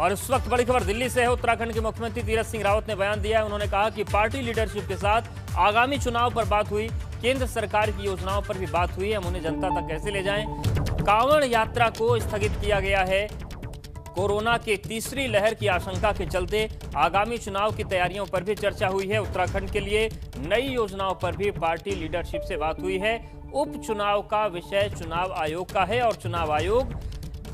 और इस वक्त बड़ी खबर दिल्ली से है। उत्तराखंड के मुख्यमंत्री तीरथ सिंह रावत ने बयान दिया है। उन्होंने कहा कि पार्टी लीडरशिप के साथ आगामी चुनाव पर बात हुई, केंद्र सरकार की योजनाओं पर भी बात हुई है, हम उन्हें जनता तक कैसे ले जाएं। कांवड़ यात्रा को स्थगित किया गया है कोरोना की तीसरी लहर की आशंका के चलते। आगामी चुनाव की तैयारियों पर भी चर्चा हुई है। उत्तराखंड के लिए नई योजनाओं पर भी पार्टी लीडरशिप से बात हुई है। उपचुनाव का विषय चुनाव आयोग का है और चुनाव आयोग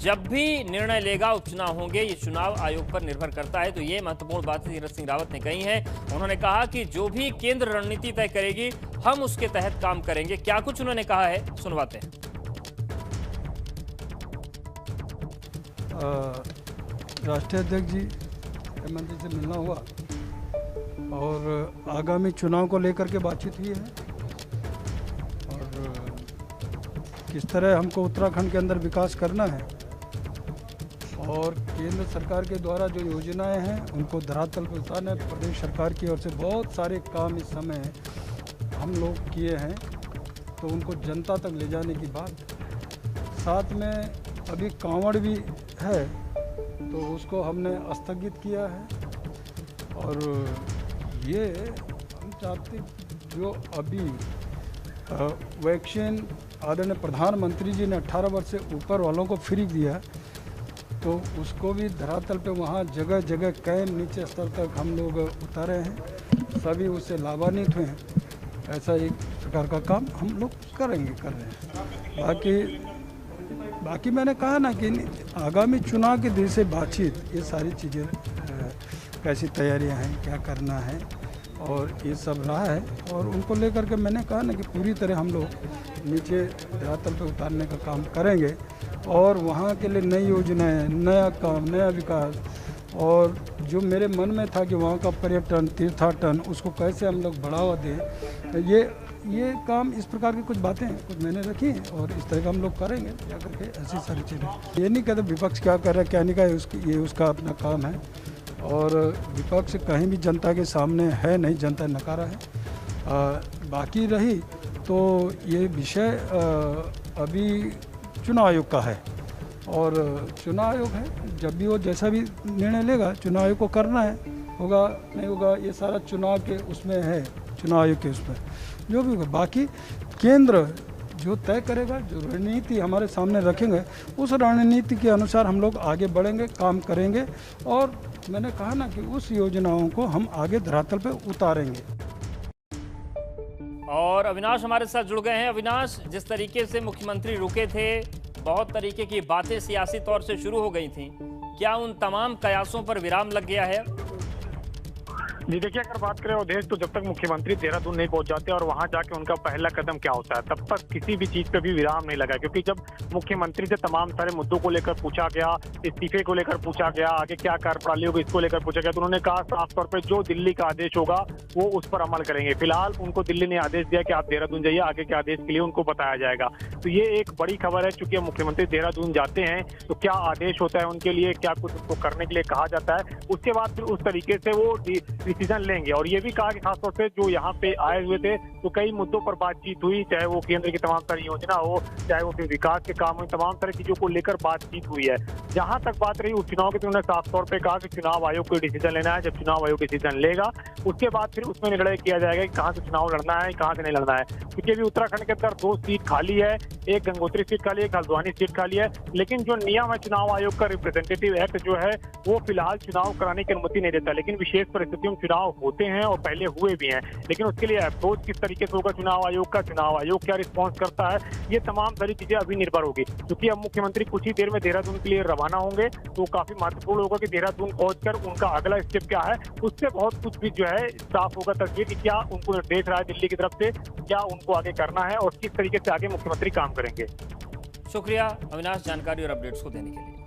जब भी निर्णय लेगा उपचुनाव होंगे, ये चुनाव आयोग पर निर्भर करता है। तो ये महत्वपूर्ण बातें तीरथ सिंह रावत ने कही हैं। उन्होंने कहा कि जो भी केंद्र रणनीति तय करेगी हम उसके तहत काम करेंगे। क्या कुछ उन्होंने कहा है, सुनवाते हैं। राष्ट्रीय अध्यक्ष जी हेमंत जी से मिलना हुआ और आगामी चुनाव को लेकर के बातचीत हुई है और किस तरह हमको उत्तराखंड के अंदर विकास करना है और केंद्र सरकार के द्वारा जो योजनाएं हैं उनको धरातल पर उतारना है। प्रदेश सरकार की ओर से बहुत सारे काम इस समय हम लोग किए हैं, तो उनको जनता तक ले जाने की बात। साथ में अभी कांवड़ भी है तो उसको हमने स्थगित किया है और ये हम चाहते जो अभी वैक्सीन आदरणीय प्रधानमंत्री जी ने 18 वर्ष से ऊपर वालों को फ्री दिया, तो उसको भी धरातल पे वहाँ जगह जगह कैंप नीचे स्तर तक हम लोग उतारे हैं, सभी उससे लाभान्वित हुए हैं। ऐसा एक प्रकार का काम हम लोग कर रहे हैं। बाकी मैंने कहा ना कि आगामी चुनाव के दिन से बातचीत, ये सारी चीज़ें कैसी तैयारियां हैं, क्या करना है और ये सब रहा है और उनको लेकर के मैंने कहा ना कि पूरी तरह हम लोग नीचे धरातल पे उतारने का काम करेंगे और वहाँ के लिए नई योजनाएं, नया काम, नया विकास और जो मेरे मन में था कि वहाँ का पर्यटन, तीर्थाटन, उसको कैसे हम लोग बढ़ावा दें, ये काम, इस प्रकार की कुछ बातें हैं, कुछ मैंने रखी हैं और इस तरह का हम लोग करेंगे क्या करके ऐसी सारी चीज़ें। ये नहीं कहते विपक्ष क्या कर रहा है क्या नहीं कर रहा, ये उसका अपना काम है और विपक्ष कहीं भी जनता के सामने है नहीं, जनता नकारा है। बाकी रही तो ये विषय अभी चुनाव आयोग का है और चुनाव आयोग है, जब भी वो जैसा भी निर्णय लेगा चुनाव आयोग को करना है, होगा नहीं होगा ये सारा चुनाव के उसमें है, चुनाव आयोग के उसमें जो भी होगा। बाकी केंद्र जो तय करेगा, जो रणनीति हमारे सामने रखेंगे, उस रणनीति के अनुसार हम लोग आगे बढ़ेंगे, काम करेंगे और मैंने कहा ना कि उस योजनाओं को हम आगे धरातल पे उतारेंगे। और अविनाश हमारे साथ जुड़ गए हैं। अविनाश, जिस तरीके से मुख्यमंत्री रुके थे, बहुत तरीके की बातें सियासी तौर से शुरू हो गई थी, क्या उन तमाम कयासों पर विराम लग गया है? जी देखिए, अगर बात करें अवधेश, तो जब तक मुख्यमंत्री देहरादून नहीं पहुंच जाते और वहां जाके उनका पहला कदम क्या होता है, तब तक किसी भी चीज पे भी विराम नहीं लगा। क्योंकि जब मुख्यमंत्री से तमाम सारे मुद्दों को लेकर पूछा गया, इस्तीफे को लेकर पूछा गया, आगे क्या कार्यप्रणाली होगी इसको लेकर पूछा गया, तो उन्होंने कहा साफ तौर पर जो दिल्ली का आदेश होगा वो उस पर अमल करेंगे। फिलहाल उनको दिल्ली ने आदेश दिया कि आप देहरादून जाइए, आगे के आदेश के लिए उनको बताया जाएगा। तो ये एक बड़ी खबर है, चूंकि मुख्यमंत्री देहरादून जाते हैं तो क्या आदेश होता है उनके लिए, क्या कुछ उनको करने के लिए कहा जाता है, उसके बाद फिर उस तरीके से वो डिसीजन लेंगे। और ये भी कहा कि खासतौर से जो यहाँ पे आए हुए थे तो कई मुद्दों पर बातचीत हुई, चाहे वो केंद्र की तमाम सारी योजना हो, चाहे वो फिर विकास के काम हो, तमाम सारी चीजों को लेकर बातचीत हुई है। जहां तक बात रही उपचुनाव की, तो उन्होंने साफ तौर पे कहा कि चुनाव आयोग को डिसीजन लेना है। जब चुनाव आयोग डिसीजन लेगा उसके बाद फिर उसमें निर्णय किया जाएगा कि कहाँ से चुनाव लड़ना है, कहाँ से नहीं लड़ना है। क्योंकि अभी उत्तराखंड के अंदर 2 सीट खाली है, एक गंगोत्री सीट खाली है, एक हल्द्वानी सीट खाली है। लेकिन जो नियम है चुनाव आयोग का, रिप्रेजेंटेटिव एक्ट जो है, वो फिलहाल चुनाव कराने की अनुमति नहीं देता। लेकिन विशेष परिस्थितियों में चुनाव होते हैं और पहले हुए भी हैं, लेकिन उसके लिए अप्रोच किस तरीके से होगा चुनाव आयोग का, चुनाव आयोग क्या रिस्पॉन्स करता है, ये तमाम सारी चीजें अभी निर्भर होगी। क्योंकि अब मुख्यमंत्री कुछ ही देर में देहरादून के लिए रवाना होंगे, तो काफी महत्वपूर्ण होगा कि देहरादून पहुंचकर उनका अगला स्टेप क्या है, उससे बहुत कुछ भी जो है साफ होगा तस्वीर कि क्या उनको निर्देश रहा है दिल्ली की तरफ से, क्या उनको आगे करना है और किस तरीके से आगे मुख्यमंत्री काम करेंगे। शुक्रिया अविनाश, जानकारी और अपडेट्स को देने के लिए।